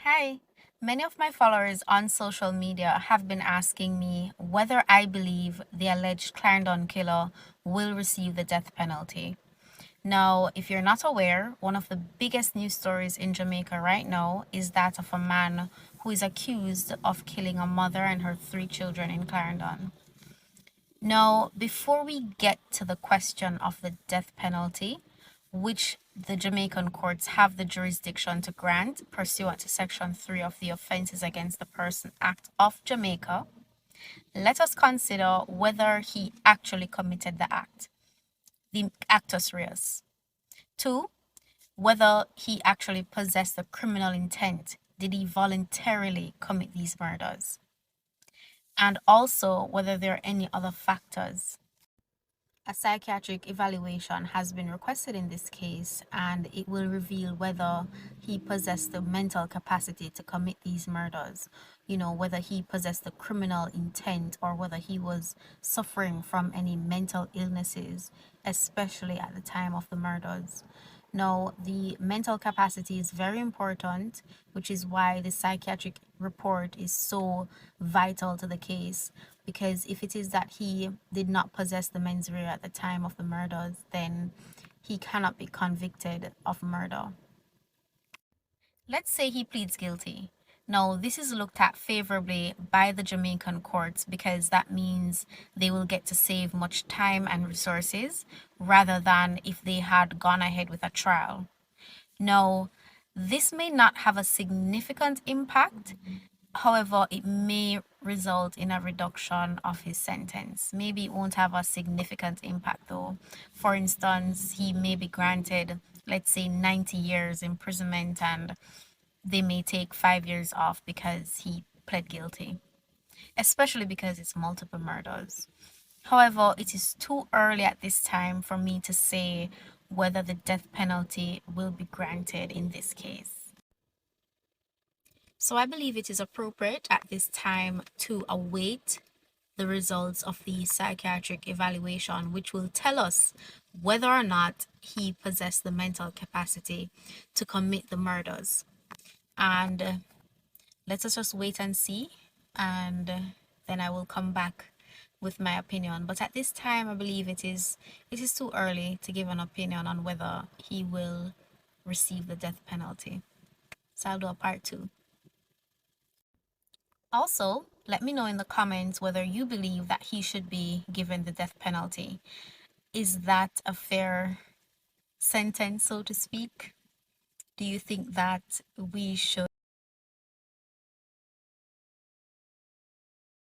Hi. Many of my followers on social media have been asking me whether I believe the alleged Clarendon killer will receive the death penalty. Now, if you're not aware, one of the biggest news stories in Jamaica right now is that of a man who is accused of killing a mother and her three children in Clarendon. Now, before we get to the question of the death penalty, which the Jamaican courts have the jurisdiction to grant pursuant to Section 3 of the Offences Against the Person Act of Jamaica, let us consider whether he actually committed the act, the actus reus. 2. Whether he actually possessed the criminal intent. Did he voluntarily commit these murders? And also whether there are any other factors. A psychiatric evaluation has been requested in this case, and it will reveal whether he possessed the mental capacity to commit these murders. Whether he possessed the criminal intent or whether he was suffering from any mental illnesses, especially at the time of the murders. Now, the mental capacity is very important, which is why the psychiatric report is so vital to the case. Because if it is that he did not possess the mens rea at the time of the murders, then he cannot be convicted of murder. Let's say he pleads guilty. Now, this is looked at favorably by the Jamaican courts because that means they will get to save much time and resources rather than if they had gone ahead with a trial. Now, this may not have a significant impact. However, it may result in a reduction of his sentence. Maybe it won't have a significant impact though. For instance, he may be granted, let's say, 90 years imprisonment and they may take 5 years off because he pled guilty, especially because it's multiple murders. However, it is too early at this time for me to say whether the death penalty will be granted in this case. So I believe it is appropriate at this time to await the results of the psychiatric evaluation, which will tell us whether or not he possessed the mental capacity to commit the murders. And let us just wait and see, and then I will come back with my opinion. But at this time, I believe it is too early to give an opinion on whether he will receive the death penalty. So I'll do a part 2. Also, let me know in the comments whether you believe that he should be given the death penalty. Is that a fair sentence, so to speak? Do you think that we should